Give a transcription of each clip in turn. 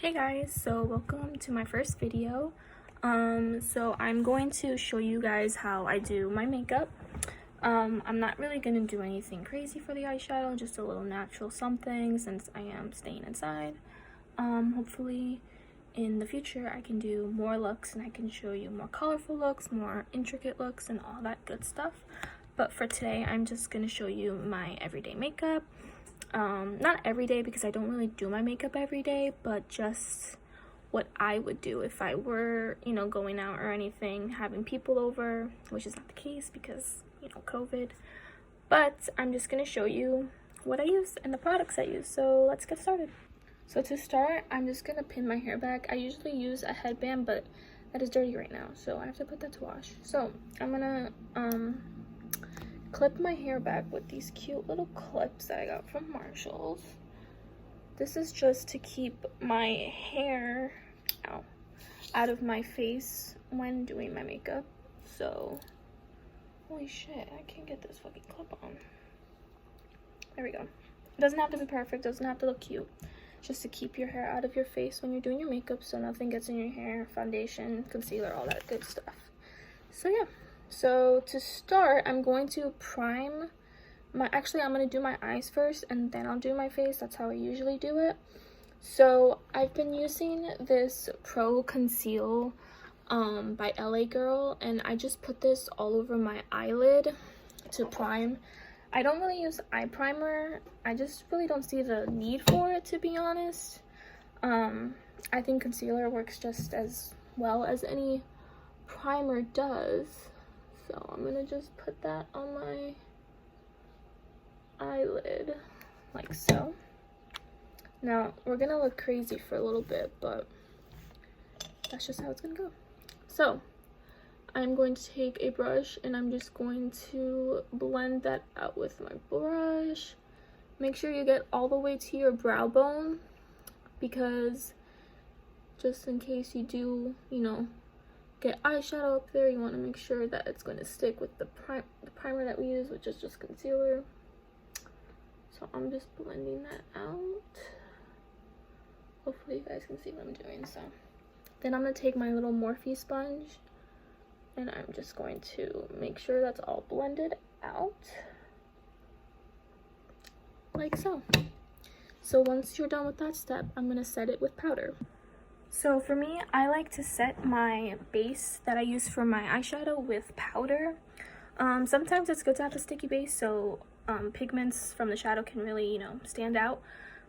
Hey guys, so welcome to my first video. So I'm going to show you guys how I do my makeup. I'm not really gonna do anything crazy for the eyeshadow, just a little natural something since I am staying inside. Hopefully in the future I can do more looks and I can show you more colorful looks, more intricate looks, and all that good stuff. But for today, I'm just gonna show you my everyday makeup. Not every day because I don't really do my makeup every day, but just what I would do if I were, going out or anything, having people over, which is not the case because, COVID. But I'm just going to show you what I use and the products I use. So let's get started. So to start, I'm just going to pin my hair back. I usually use a headband, but that is dirty right now, so I have to put that to wash. So I'm going to clip my hair back with these cute little clips that I got from Marshalls. This is just to keep my hair out of my face when doing my makeup. So, holy shit, I can't get this fucking clip on. There we go. It doesn't have to be perfect, doesn't have to look cute. Just to keep your hair out of your face when you're doing your makeup so nothing gets in your hair, foundation, concealer, all that good stuff. So yeah. So to start, I'm going to prime I'm going to do my eyes first and then I'll do my face. That's how I usually do it. So I've been using this Pro Conceal by LA Girl, and I just put this all over my eyelid to prime. I don't really use eye primer. I just really don't see the need for it, to be honest. I think concealer works just as well as any primer does. So I'm gonna just put that on my eyelid like so. Now we're gonna look crazy for a little bit, but that's just how it's gonna go. So I'm going to take a brush and I'm just going to blend that out with my brush. Make sure you get all the way to your brow bone, because just in case you do, get eyeshadow up there, you want to make sure that it's going to stick with the primer that we use, which is just concealer. So I'm just blending that out. Hopefully you guys can see what I'm doing. So then I'm going to take my little Morphe sponge and I'm just going to make sure that's all blended out like so. So once you're done with that step, I'm going to set it with powder. So for me, I like to set my base that I use for my eyeshadow with powder. Sometimes it's good to have a sticky base so pigments from the shadow can really, stand out.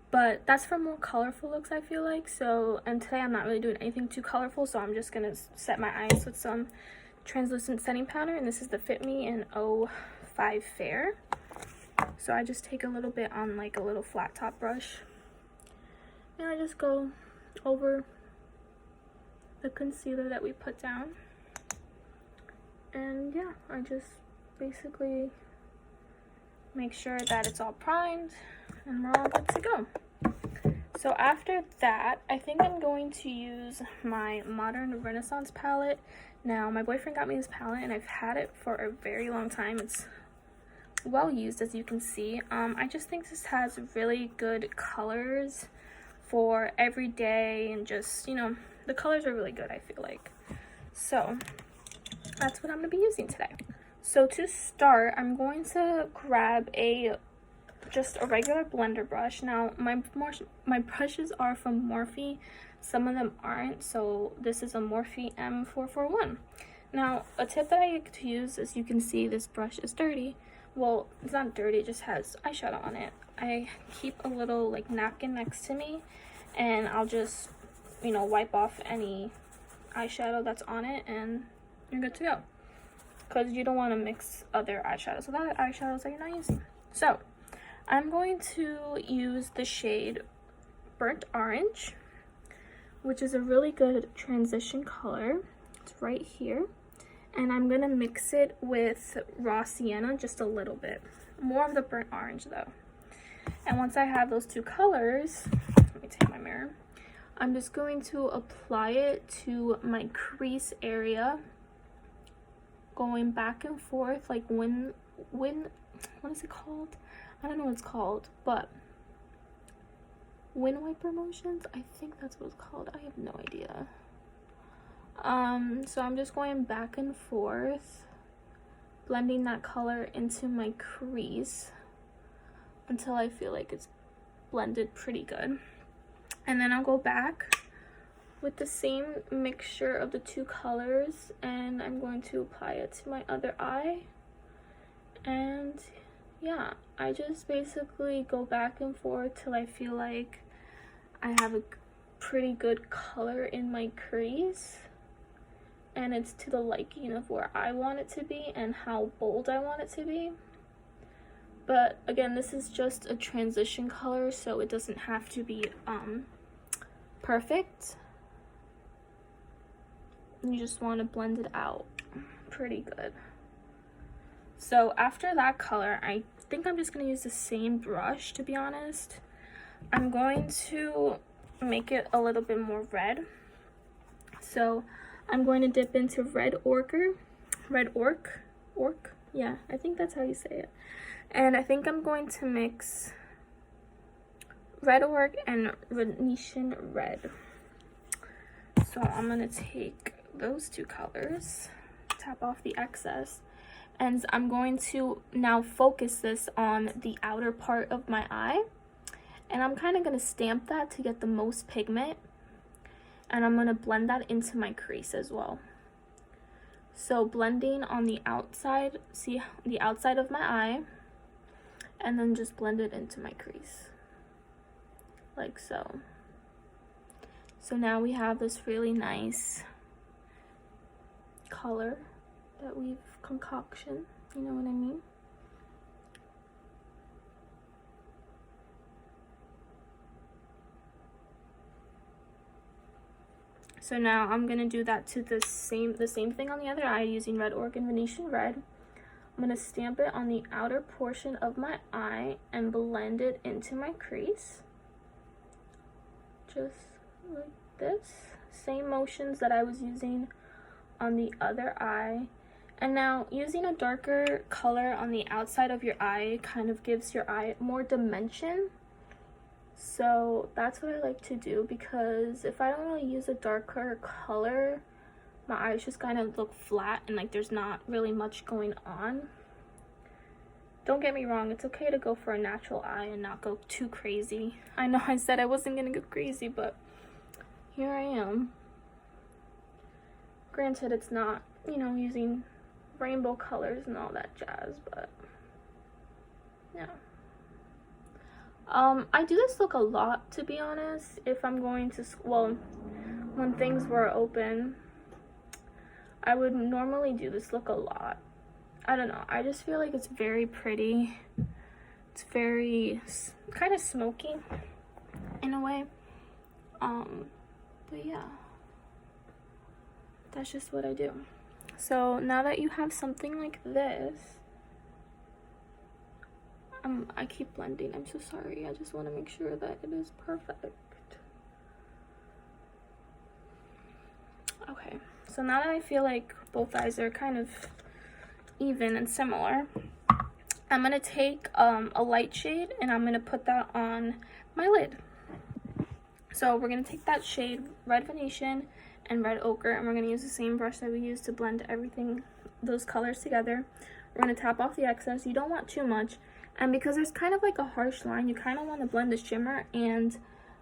But that's for more colorful looks, I feel like. So, and today I'm not really doing anything too colorful, so I'm just going to set my eyes with some translucent setting powder. And this is the Fit Me in 05 Fair. So I just take a little bit on like a little flat top brush. And I just go over the concealer that we put down, and yeah, I just basically make sure that it's all primed and we're all good to go. So after that, I think I'm going to use my Modern Renaissance palette. Now my boyfriend got me this palette and I've had it for a very long time. It's well used, as you can see. I just think this has really good colors for every day, and just, the colors are really good, I feel like. So that's what I'm going to be using today. So to start, I'm going to grab just a regular blender brush. Now my brushes are from Morphe, some of them aren't, so this is a Morphe M441. Now a tip that I like to use, as you can see, this brush is dirty. Well, it's not dirty, it just has eyeshadow on it. I keep a little like napkin next to me and I'll just wipe off any eyeshadow that's on it and you're good to go, because you don't want to mix other eyeshadows with other eyeshadows that you're not using. So I'm going to use the shade Burnt Orange, which is a really good transition color. It's right here, and I'm going to mix it with Raw Sienna just a little bit, more of the burnt orange though. And once I have those two colors, let me take my mirror, I'm just going to apply it to my crease area, going back and forth like when what is it called? I don't know what it's called, but wind wiper motions. I think that's what it's called. I have no idea. So I'm just going back and forth, blending that color into my crease until I feel like it's blended pretty good. And then I'll go back with the same mixture of the two colors, and I'm going to apply it to my other eye. And yeah, I just basically go back and forth till I feel like I have a pretty good color in my crease, and it's to the liking of where I want it to be and how bold I want it to be. But again, this is just a transition color, so it doesn't have to be perfect. You just want to blend it out pretty good. So after that color, I think I'm just going to use the same brush, to be honest. I'm going to make it a little bit more red. So I'm going to dip into red ochre. Yeah, I think that's how you say it. And I think I'm going to mix red ochre and Venetian red. So I'm going to take those two colors, tap off the excess, and I'm going to now focus this on the outer part of my eye, and I'm kind of going to stamp that to get the most pigment, and I'm going to blend that into my crease as well. So blending on the outside, see the outside of my eye, and then just blend it into my crease like so. So now we have this really nice color that we've concoction, you know what I mean? So now I'm gonna do that to the same thing on the other eye using red ochre and Venetian red. I'm gonna stamp it on the outer portion of my eye and blend it into my crease, just like this. Same motions that I was using on the other eye. And now using a darker color on the outside of your eye kind of gives your eye more dimension. So that's what I like to do, because if I don't really use a darker color, my eyes just kind of look flat and like there's not really much going on. Don't get me wrong, it's okay to go for a natural eye and not go too crazy. I know I said I wasn't gonna go crazy, but here I am. Granted, it's not, you know, using rainbow colors and all that jazz, but yeah. I do this look a lot, to be honest. If I'm going to, well, when things were open, I would normally do this look a lot. I don't know, I just feel like it's very pretty. It's very kind of smoky in a way. But yeah, that's just what I do. So now that you have something like this, I keep blending, I'm so sorry. I just want to make sure that it is perfect. Okay, so now that I feel like both eyes are kind of even and similar, I'm going to take a light shade and I'm going to put that on my lid. So we're going to take that shade, red Venetian and red ochre, and we're going to use the same brush that we used to blend everything, those colors together. We're going to tap off the excess. You don't want too much, and because there's kind of like a harsh line, you kind of want to blend the shimmer and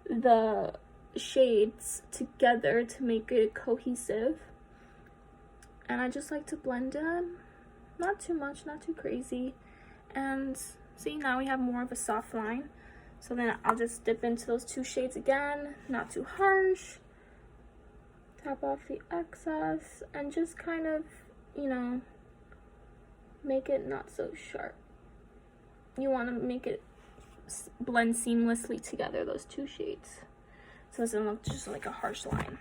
the shades together to make it cohesive. And I just like to blend it, not too much, not too crazy. And see, now we have more of a soft line. So then I'll just dip into those two shades again, not too harsh. Tap off the excess and just kind of, you know, make it not so sharp. You want to make it blend seamlessly together, those two shades, so it doesn't look just like a harsh line.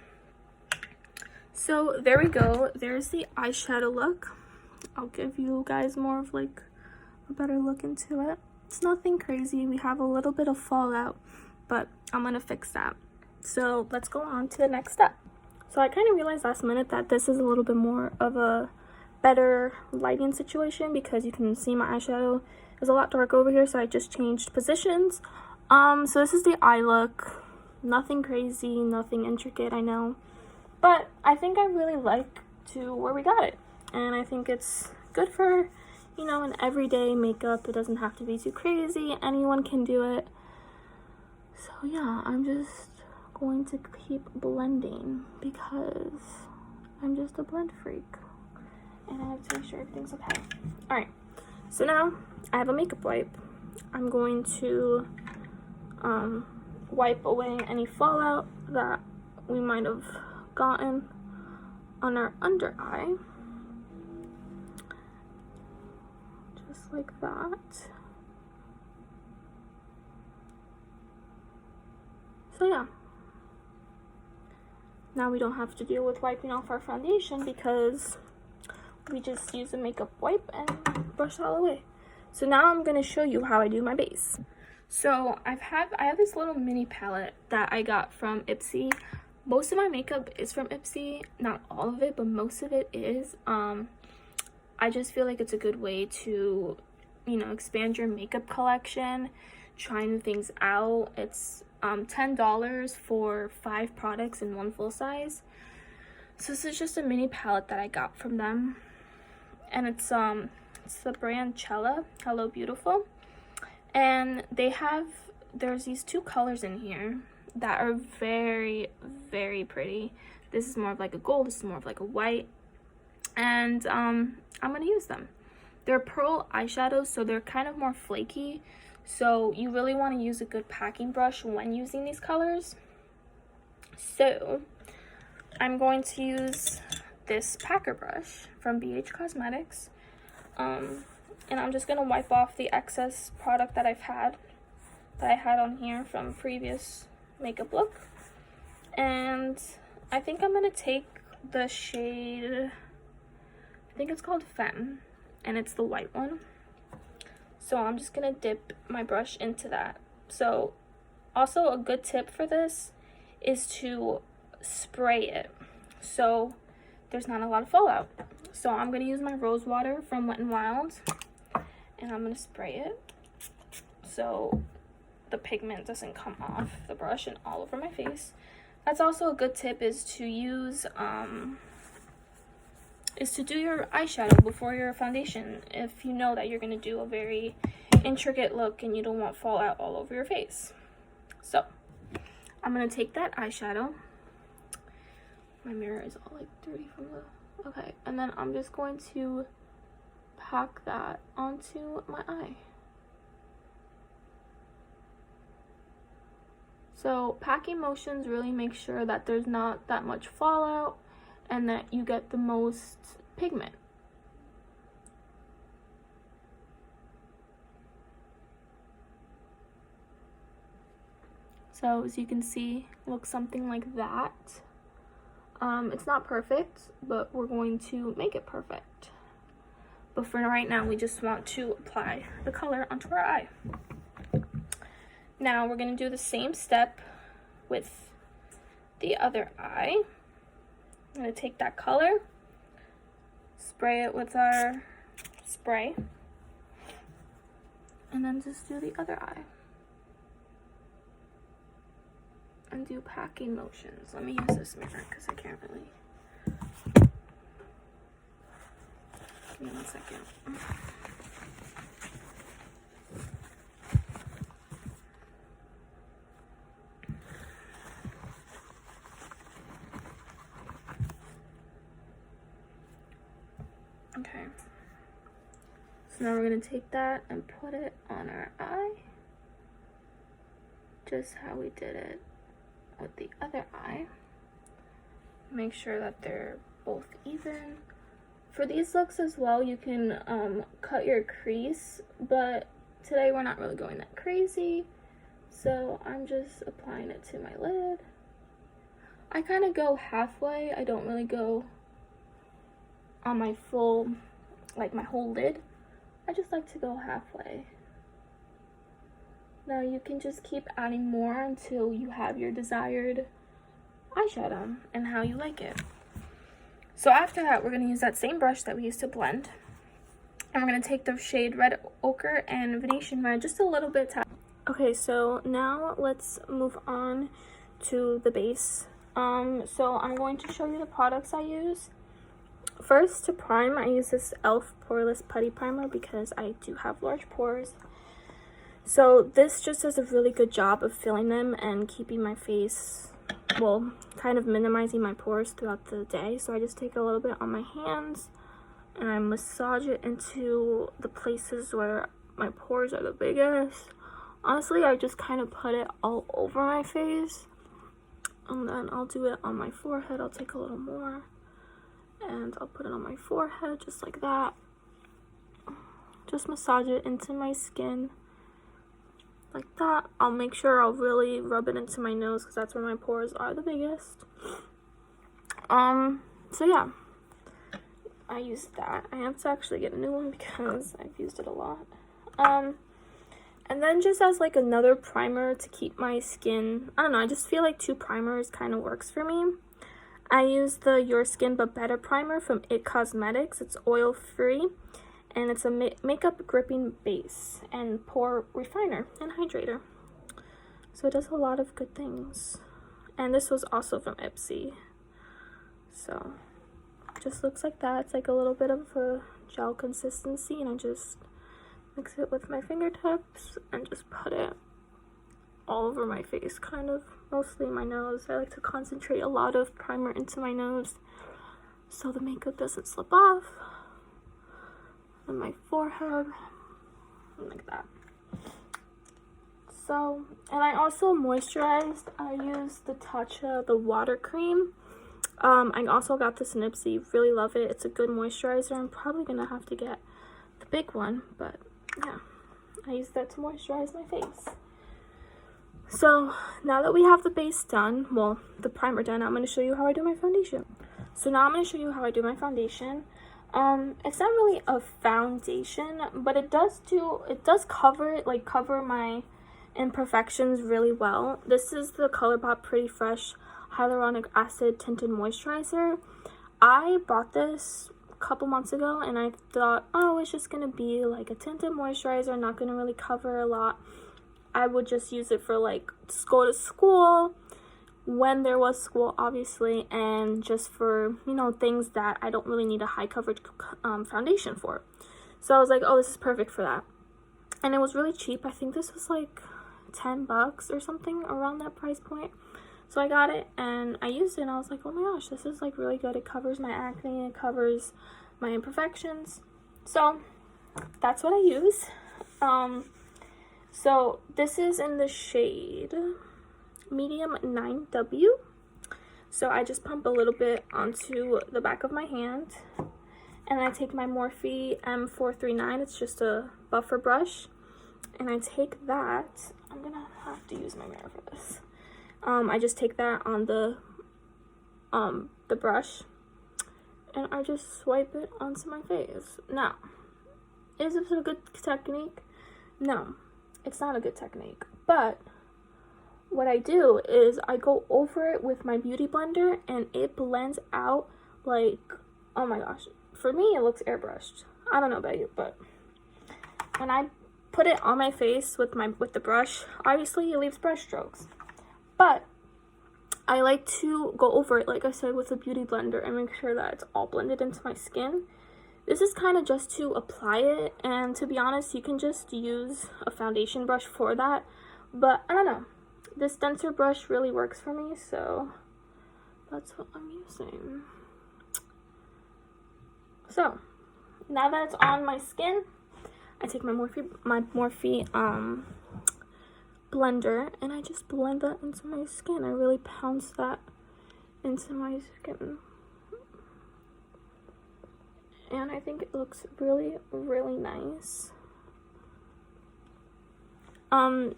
So there we go. There's the eyeshadow look. I'll give you guys more of like a better look into it. It's nothing crazy. We have a little bit of fallout, but I'm gonna fix that. So let's go on to the next step. So I kind of realized last minute that this is a little bit more of a better lighting situation, because you can see my eyeshadow is a lot darker over here, so I just changed positions So this is the eye look. Nothing crazy, nothing intricate, I know. But I think I really like where we got it. And I think it's good for, you know, an everyday makeup. It doesn't have to be too crazy. Anyone can do it. So yeah, I'm just going to keep blending because I'm just a blend freak. And I have to make sure everything's okay. Alright, so now I have a makeup wipe. I'm going to wipe away any fallout that we might have gotten on our under eye. Just like that. So yeah. Now we don't have to deal with wiping off our foundation because we just use a makeup wipe and brush it all away. So now I'm going to show you how I do my base. So I have this little mini palette that I got from Ipsy. Most of my makeup is from Ipsy, not all of it, but most of it is. I just feel like it's a good way to, you know, expand your makeup collection, try new things out. It's $10 for 5 products in one full size. So this is just a mini palette that I got from them, and it's the brand Cella, Hello Beautiful, and there's these 2 colors in here that are very, very pretty. This is more of like a gold, this is more of like a white, and I'm gonna use them. They're pearl eyeshadows, so they're kind of more flaky, so you really want to use a good packing brush when using these colors. So I'm going to use this packer brush from BH Cosmetics, and I'm just gonna wipe off the excess product that I had on here from previous makeup look. And I think I'm gonna take the shade, I think it's called Femme, and it's the white one. So I'm just gonna dip my brush into that. So also a good tip for this is to spray it so there's not a lot of fallout. So I'm gonna use my rose water from Wet n Wild, and I'm gonna spray it so the pigment doesn't come off the brush and all over my face. That's also a good tip, is to use do your eyeshadow before your foundation if you know that you're gonna do a very intricate look and you don't want fallout all over your face. So I'm gonna take that eyeshadow. My mirror is all like dirty from the, okay, and then I'm just going to pack that onto my eye. So packing motions really make sure that there's not that much fallout and that you get the most pigment. So as you can see, it looks something like that. It's not perfect, but we're going to make it perfect. But for right now, we just want to apply the color onto our eye. Now we're going to do the same step with the other eye. I'm going to take that color, spray it with our spray, and then just do the other eye. And do packing motions. Let me use this mirror because I can't really. Give me 1 second. Okay. So now we're going to take that and put it on our eye. Just how we did it with the other eye. Make sure that they're both even. For these looks as well, you can cut your crease, but today we're not really going that crazy, so I'm just applying it to my lid. I kind of go halfway. I don't really go on my full, like my whole lid. I just like to go halfway. Now you can just keep adding more until you have your desired eyeshadow and how you like it. So after that, we're going to use that same brush that we used to blend. And we're going to take the shade Red Ochre and Venetian Red just a little bit. Okay, so now let's move on to the base. So I'm going to show you the products I use. First, to prime, I use this e.l.f. Poreless Putty Primer because I do have large pores. So this just does a really good job of filling them and keeping my face, well, kind of minimizing my pores throughout the day. So I just take a little bit on my hands and I massage it into the places where my pores are the biggest. Honestly, I just kind of put it all over my face. And then I'll do it on my forehead. I'll take a little more. And I'll put it on my forehead just like that. Just massage it into my skin. Like that. I'll make sure I'll really rub it into my nose because that's where my pores are the biggest. So yeah. I used that. I have to actually get a new one because I've used it a lot. And then just as like another primer to keep my skin, I don't know, I just feel like 2 primers kind of works for me. I use the Your Skin But Better primer from IT Cosmetics. It's oil free and it's a makeup gripping base and pore refiner and hydrator. So it does a lot of good things. And this was also from Ipsy. So it just looks like that. It's like a little bit of a gel consistency and I just mix it with my fingertips and just put it all over my face, kind of, mostly my nose. I like to concentrate a lot of primer into my nose so the makeup doesn't slip off. And my forehead, and like that. So, and I also moisturized. I used the Tatcha, the water cream. I also got this in Ipsy. Really love it. It's a good moisturizer. I'm probably gonna have to get the big one, but yeah, I use that to moisturize my face. So now that we have the base done, well, the primer done, I'm going to show you how I do my foundation. So now I'm going to show you how I do my foundation. It's not really a foundation, but it does cover my imperfections really well. This is the ColourPop Pretty Fresh Hyaluronic Acid Tinted Moisturizer. I bought this couple months ago and I thought, oh, it's just gonna be like a tinted moisturizer, not gonna really cover a lot. I would just use it for like go to school when there was school, obviously, and just for, you know, things that I don't really need a high coverage foundation for. So I was like, oh, this is perfect for that. And it was really cheap. I think this was like $10 or something, around that price point. So I got it and I used it and I was like, oh my gosh, this is like really good. It covers my acne, it covers my imperfections. So that's what I use. So this is in the shade medium 9W. So I just pump a little bit onto the back of my hand and I take my Morphe M439. It's just a buffer brush and I take that. I'm gonna have to use my mirror for this. I just take that on the brush and I just swipe it onto my face. Now, is this a good technique? No, it's not a good technique. But what I do is I go over it with my beauty blender and it blends out like, oh my gosh. For me, it looks airbrushed. I don't know about you, but when I put it on my face with the brush, obviously it leaves brush strokes. But I like to go over it, like I said, with a beauty blender and make sure that it's all blended into my skin. This is kind of just to apply it, and to be honest, you can just use a foundation brush for that. But I don't know. This denser brush really works for me, so that's what I'm using. So now that it's on my skin, I take my Morphe blender and I just blend that into my skin. I really pounce that into my skin. And I think it looks really, really nice.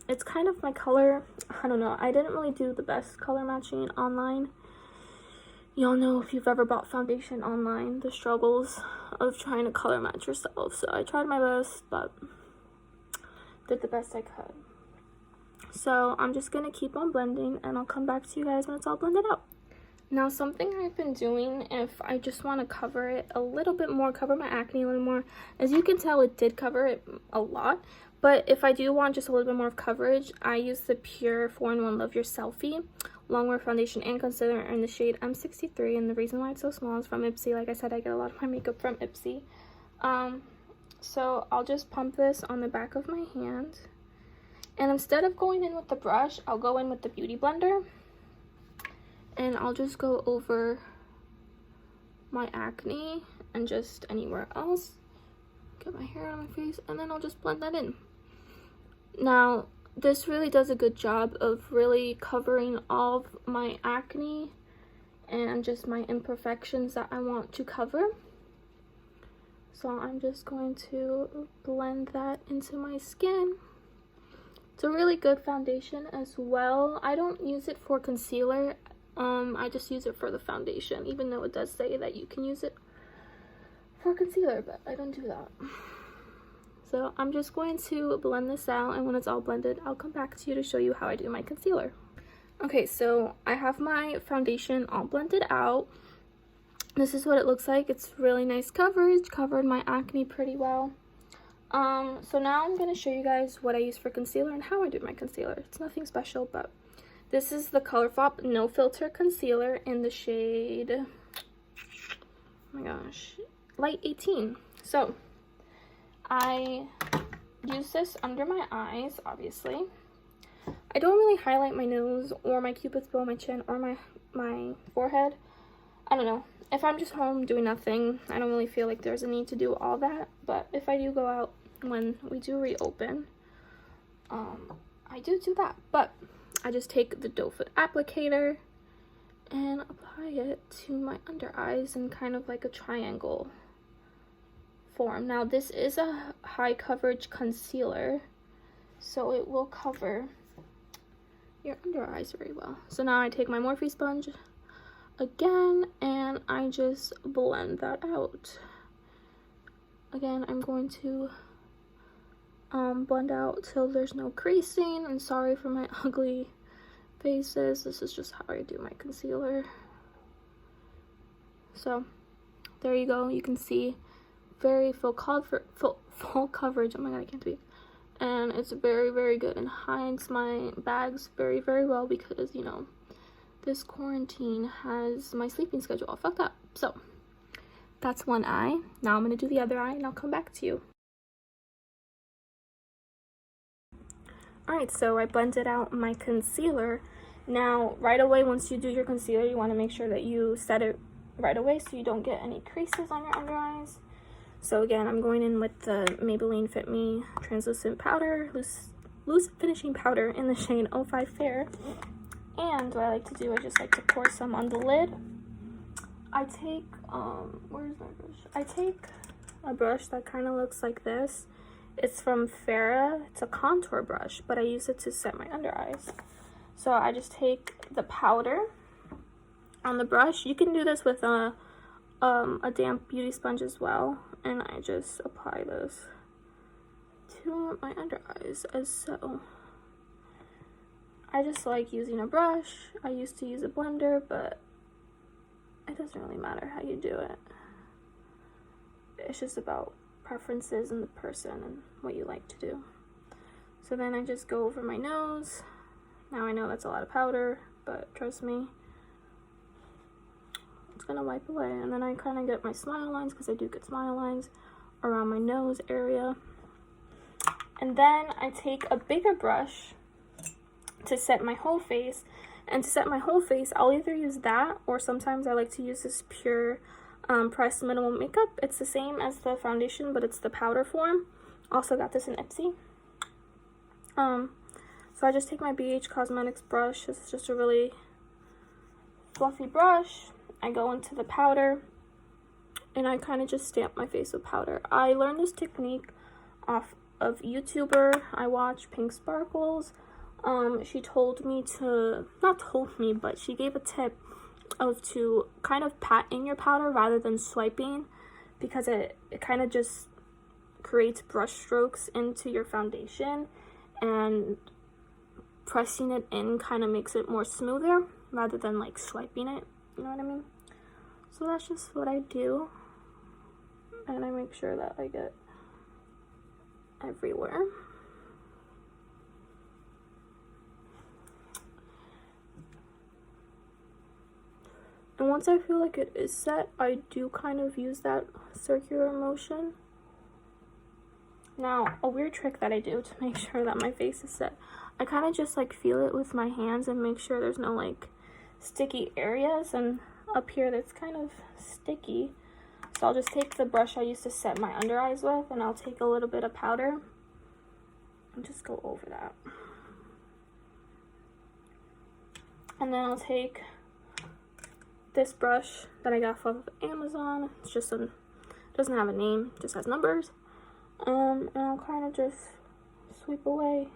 It's kind of my color. I don't know. I didn't really do the best color matching online. Y'all know if you've ever bought foundation online, the struggles of trying to color match yourself. So I tried my best, but did the best I could. So I'm just going to keep on blending and I'll come back to you guys when it's all blended out. Now, something I've been doing if I just want to cover it a little bit more, cover my acne a little more, as you can tell, it did cover it a lot, But if I do want just a little bit more of coverage, I use the Pure 4-in-1 Love Your Selfie Longwear Foundation and Concealer in the shade M63. And the reason why it's so small is from Ipsy. Like I said, I get a lot of my makeup from Ipsy. So I'll just pump this on the back of my hand. And instead of going in with the brush, I'll go in with the Beauty Blender. And I'll just go over my acne and just anywhere else. Get my hair on my face, and then I'll just blend that in. Now, this really does a good job of really covering all of my acne and just my imperfections that I want to cover. So I'm just going to blend that into my skin. It's a really good foundation as well. I don't use it for concealer. I just use it for the foundation, even though it does say that you can use it for concealer, but I don't do that. So I'm just going to blend this out, and when it's all blended, I'll come back to you to show you how I do my concealer. Okay, so I have my foundation all blended out. This is what it looks like. It's really nice coverage, covered my acne pretty well. So now I'm going to show you guys what I use for concealer and how I do my concealer. It's nothing special, but this is the ColourPop No Filter Concealer in the shade, oh my gosh, Light 18. So I use this under my eyes, obviously. I don't really highlight my nose or my cupid's bow, my chin, or my forehead. I don't know. If I'm just home doing nothing, I don't really feel like there's a need to do all that. But if I do go out when we do reopen, I do that. But I just take the doe foot applicator and apply it to my under eyes in kind of like a triangle form. Now this is a high coverage concealer, so it will cover your under eyes very well. So now I take my Morphe sponge again and I just blend that out. Again, I'm going to blend out till there's no creasing, and sorry for my ugly faces, this is just how I do my concealer. So there you go, you can see very full coverage. Oh my god, I can't speak. And it's very, very good and hides my bags very, very well, because you know this quarantine has my sleeping schedule all fucked up. So that's one eye. Now I'm gonna do the other eye and I'll come back to you. Alright, so I blended out my concealer. Now, right away, once you do your concealer, you want to make sure that you set it right away so you don't get any creases on your under eyes. So again, I'm going in with the Maybelline Fit Me Translucent Powder, loose finishing powder in the shade 05 Fair. And what I like to do, I just like to pour some on the lid. I take, where's my brush? I take a brush that kind of looks like this. It's from Farrah. It's a contour brush, but I use it to set my under eyes. So I just take the powder on the brush. You can do this with a damp beauty sponge as well. And I just apply this to my under eyes as so. I just like using a brush. I used to use a blender, but it doesn't really matter how you do it. It's just about preferences in the person and what you like to do. So then I just go over my nose. Now I know that's a lot of powder, but trust me, it's gonna wipe away. And then I kind of get my smile lines, because I do get smile lines around my nose area. And then I take a bigger brush to set my whole face. And to set my whole face, I'll either use that, or sometimes I like to use this Pure Pressed Minimal Makeup. It's the same as the foundation, but it's the powder form. Also got this in Ipsy. So I just take my BH Cosmetics brush. This is just a really fluffy brush. I go into the powder and I kind of just stamp my face with powder. I learned this technique off of YouTuber I watch, Pink Sparkles. She told me to, not told me, but she gave a tip of to kind of pat in your powder rather than swiping, because it kind of just creates brush strokes into your foundation, and pressing it in kind of makes it more smoother rather than like swiping it, you know what I mean? So that's just what I do, and I make sure that I get everywhere. And once I feel like it is set, I do kind of use that circular motion. Now, a weird trick that I do to make sure that my face is set, I kind of just like feel it with my hands and make sure there's no like sticky areas, and up here that's kind of sticky. So I'll just take the brush I used to set my under eyes with, and I'll take a little bit of powder and just go over that. And then I'll take this brush that I got from Amazon. It's just doesn't have a name, just has numbers. And I'll kind of just sweep away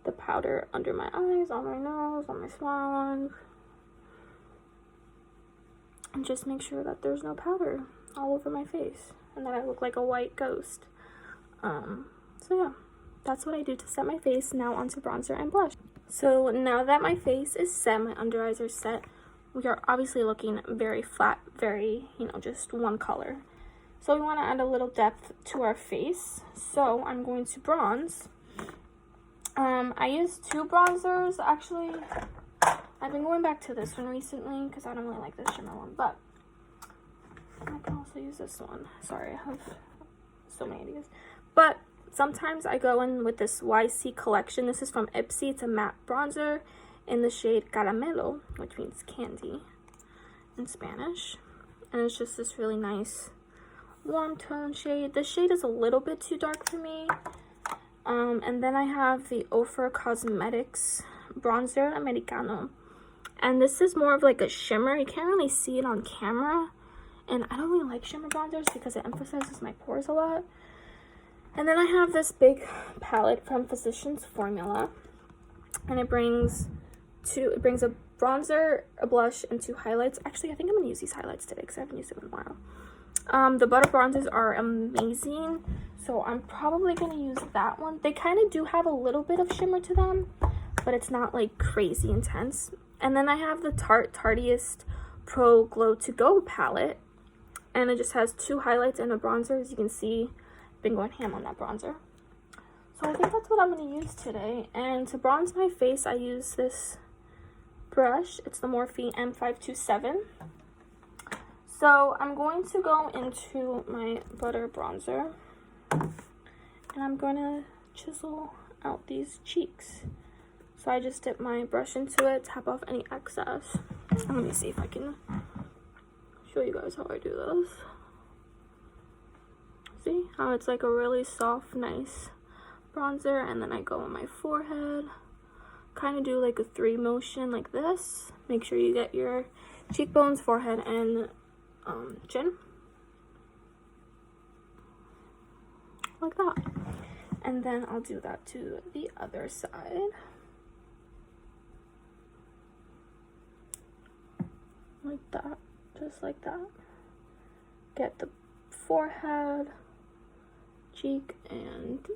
the powder under my eyes, on my nose, on my smile lines, and just make sure that there's no powder all over my face and that I look like a white ghost. So yeah, that's what I do to set my face. Now onto bronzer and blush. So now that my face is set, my under eyes are set, we are obviously looking very flat, very, just one color. So we want to add a little depth to our face. So I'm going to bronze. I used two bronzers. Actually, I've been going back to this one recently because I don't really like this shimmer one, but I can also use this one. Sorry, I have so many ideas. But sometimes I go in with this YC collection. This is from Ipsy. It's a matte bronzer in the shade Caramelo, which means candy in Spanish. And it's just this really nice warm tone shade. This shade is a little bit too dark for me. And then I have the Ofra Cosmetics Bronzer Americano. And this is more of like a shimmer. You can't really see it on camera. And I don't really like shimmer bronzers because it emphasizes my pores a lot. And then I have this big palette from Physicians Formula. And it brings a bronzer, a blush, and two highlights. Actually, I think I'm going to use these highlights today because I haven't used them in a while. The butter bronzers are amazing, so I'm probably going to use that one. They kind of do have a little bit of shimmer to them, but it's not like crazy intense. And then I have the Tarteist Pro Glow To Go palette, and it just has two highlights and a bronzer. As you can see, I've been going ham on that bronzer. So I think that's what I'm going to use today. And to bronze my face, I use this brush. It's the Morphe M527. So I'm going to go into my butter bronzer, and I'm going to chisel out these cheeks. So I just dip my brush into it, tap off any excess. And let me see if I can show you guys how I do this. See how it's like a really soft, nice bronzer, and then I go on my forehead, kind of do like a 3 motion like this. Make sure you get your cheekbones, forehead, and chin, like that. And then I'll do that to the other side, like that, just like that. Get the forehead, cheek, and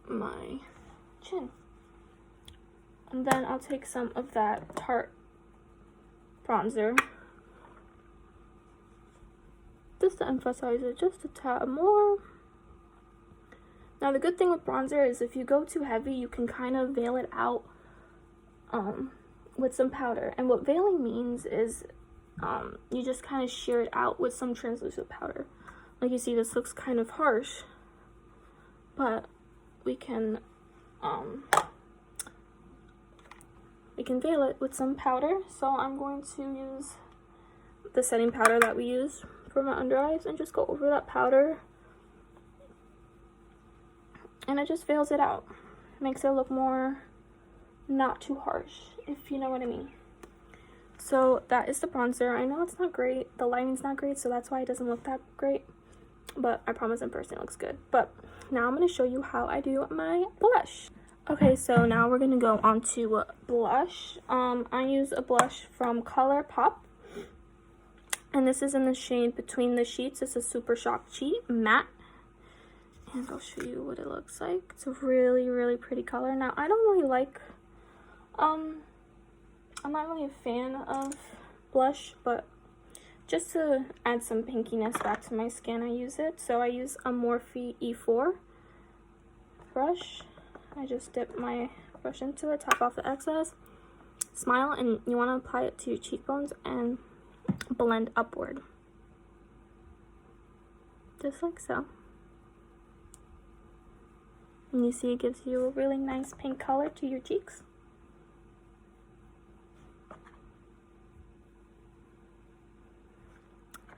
my chin. And then I'll take some of that Tarte bronzer just to emphasize it just a tad more. Now the good thing with bronzer is if you go too heavy, you can kind of veil it out with some powder. And what veiling means is you just kind of sheer it out with some translucent powder. Like you see, this looks kind of harsh, but we can veil it with some powder. So I'm going to use the setting powder that we use for my under eyes and just go over that powder, and it just veils it out, makes it look more not too harsh, if you know what I mean. So that is the bronzer. I know it's not great, the lighting's not great, so that's why it doesn't look that great, but I promise in person it looks good. But now I'm going to show you how I do my blush. Okay, so now we're going to go on to blush. I use a blush from ColourPop, and this is in the shade Between the Sheets. It's a Super Shock Cheat Matte, and I'll show you what it looks like. It's a really, really pretty color. Now, I don't really like, I'm not really a fan of blush, but just to add some pinkiness back to my skin, I use it. So I use a Morphe E4 brush. I just dip my brush into it, tap off the excess, smile, and you want to apply it to your cheekbones and blend upward. Just like so. And you see it gives you a really nice pink color to your cheeks.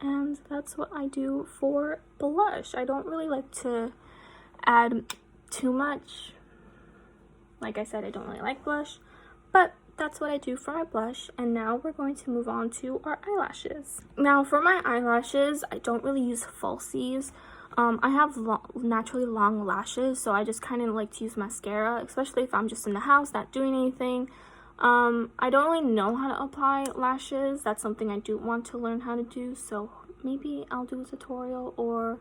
And that's what I do for blush. I don't really like to add too much. Like I said, I don't really like blush, but that's what I do for my blush. And now we're going to move on to our eyelashes. Now for my eyelashes, I don't really use falsies. I have naturally long lashes, so I just kind of like to use mascara, especially if I'm just in the house not doing anything. I don't really know how to apply lashes. That's something I do want to learn how to do, so maybe I'll do a tutorial or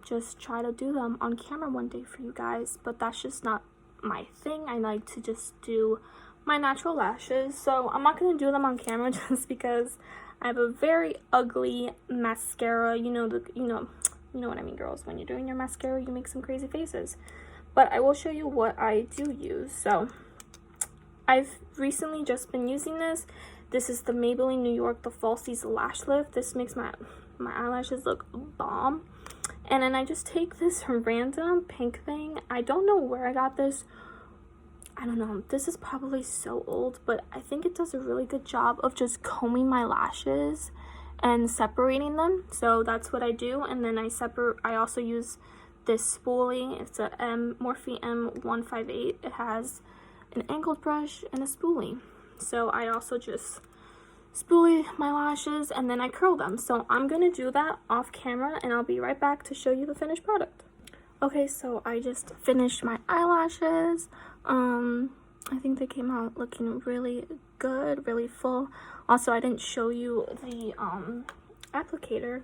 just try to do them on camera one day for you guys, but that's just not my thing. I like to just do my natural lashes, so I'm not going to do them on camera just because I have a very ugly mascara. You know what I mean, girls. When you're doing your mascara, you make some crazy faces. But I will show you what I do use. So I've recently just been using this. This is the Maybelline New York The Falsies Lash Lift. This makes my eyelashes look bomb. And then I just take this random pink thing. I don't know where I got this. I don't know. This is probably so old, but I think it does a really good job of just combing my lashes and separating them. So that's what I do. And then I also use this spoolie. It's a Morphe M158. It has an angled brush and a spoolie. So I also just spoolie my lashes and then I curl them. So I'm gonna do that off camera and I'll be right back to show you the finished product. Okay, so I just finished my eyelashes. I think they came out looking really good, really full. Also, I didn't show you the applicator,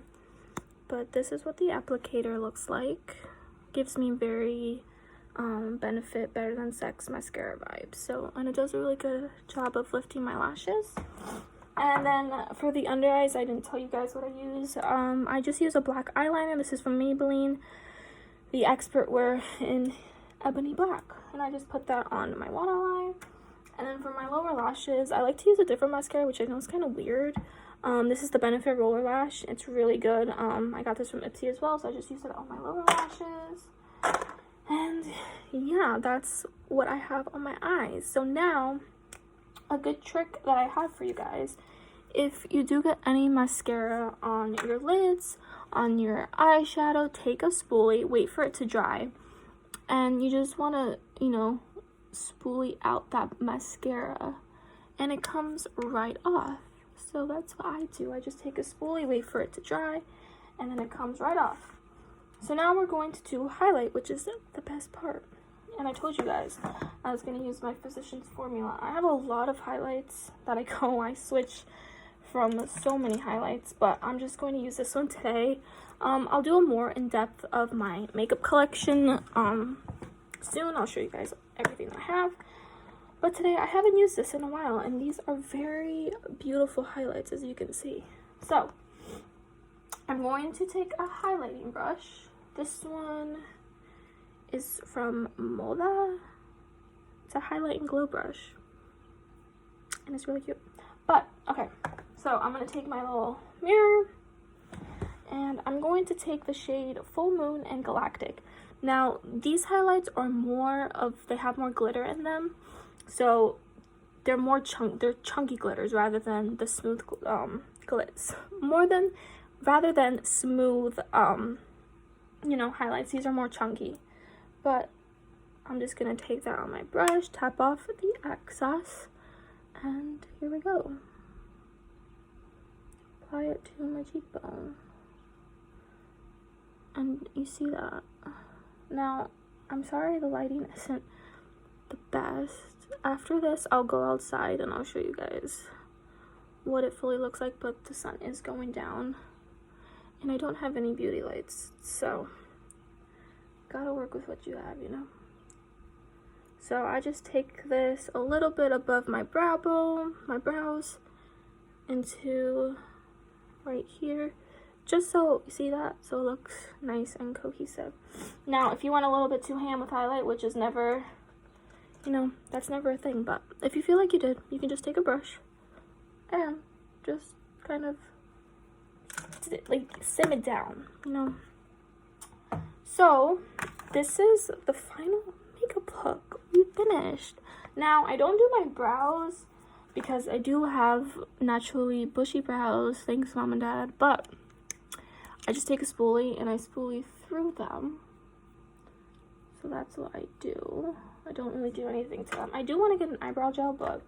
but this is what the applicator looks like. Gives me very Benefit Better Than Sex mascara vibes. So, and it does a really good job of lifting my lashes. And then for the under eyes, I didn't tell you guys what I use. I just use a black eyeliner. This is from Maybelline, the Expert Wear in Ebony Black. And I just put that on my waterline. And then for my lower lashes, I like to use a different mascara, which I know is kind of weird. This is the Benefit Roller Lash. It's really good. I got this from Ipsy as well, so I just use it on my lower lashes. And yeah, that's what I have on my eyes. So now, a good trick that I have for you guys, if you do get any mascara on your lids, on your eyeshadow, take a spoolie, wait for it to dry, and you just want to, spoolie out that mascara, and it comes right off. So that's what I do. I just take a spoolie, wait for it to dry, and then it comes right off. So now we're going to do highlight, which is the best part. And I told you guys I was going to use my Physicians Formula. I have a lot of highlights that I switch from so many highlights, but I'm just going to use this one today. I'll do a more in-depth of my makeup collection soon. I'll show you guys everything that I have. But today I haven't used this in a while, and these are very beautiful highlights, as you can see. So I'm going to take a highlighting brush. This one is from Moda. It's a highlight and glow brush, and it's really cute. But okay, so I'm gonna take my little mirror and I'm going to take the shade Full Moon and Galactic. Now these highlights are they have more glitter in them, so they're chunky glitters rather than the smooth glitz. Rather than smooth highlights. These are more chunky. But I'm just gonna take that on my brush, tap off the excess, and here we go. Apply it to my cheekbone. And you see that. Now, I'm sorry the lighting isn't the best. After this, I'll go outside and I'll show you guys what it fully looks like, but the sun is going down. And I don't have any beauty lights, so gotta work with what you have, So I just take this a little bit above my brows, into right here, just so, you see that? So it looks nice and cohesive. Now, if you want a little bit too ham with highlight, which is never you know, that's never a thing. But if you feel like you did, you can just take a brush and just kind of like sim it down, you know. So this is the final makeup look. We finished. Now I don't do my brows because I do have naturally bushy brows, thanks mom and dad, but I just take a spoolie and I spoolie through them. So that's what I do. I don't really do anything to them. I do want to get an eyebrow gel, but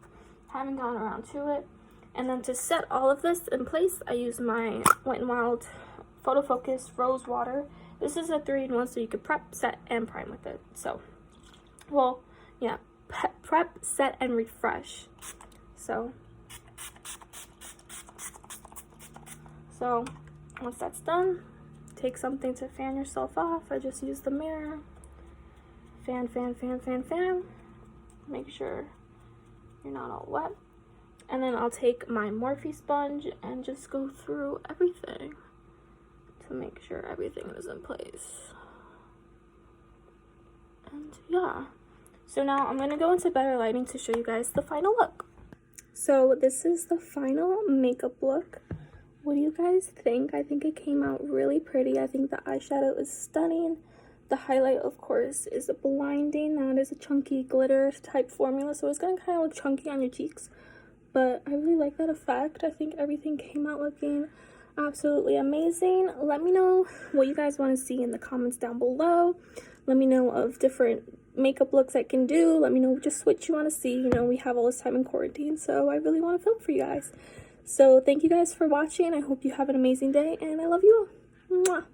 haven't gotten around to it. And then to set all of this in place, I use my Wet n Wild Photo Focus Rose Water. This is a 3-in-1, so you could prep, set, and prime with it. So, well, yeah, prep, set, and refresh. So once that's done, take something to fan yourself off. I just use the mirror. Fan, fan, fan, fan, fan. Make sure you're not all wet. And then I'll take my Morphe sponge and just go through everything to make sure everything is in place. And yeah. So now I'm going to go into better lighting to show you guys the final look. So this is the final makeup look. What do you guys think? I think it came out really pretty. I think the eyeshadow is stunning. The highlight, of course, is blinding. Now it is a chunky glitter type formula, so it's going to kind of look chunky on your cheeks. But I really like that effect. I think everything came out looking absolutely amazing. Let me know what you guys want to see in the comments down below. Let me know of different makeup looks I can do. Let me know just what you want to see. You know, we have all this time in quarantine, so I really want to film for you guys. So thank you guys for watching. I hope you have an amazing day, and I love you all. Mwah.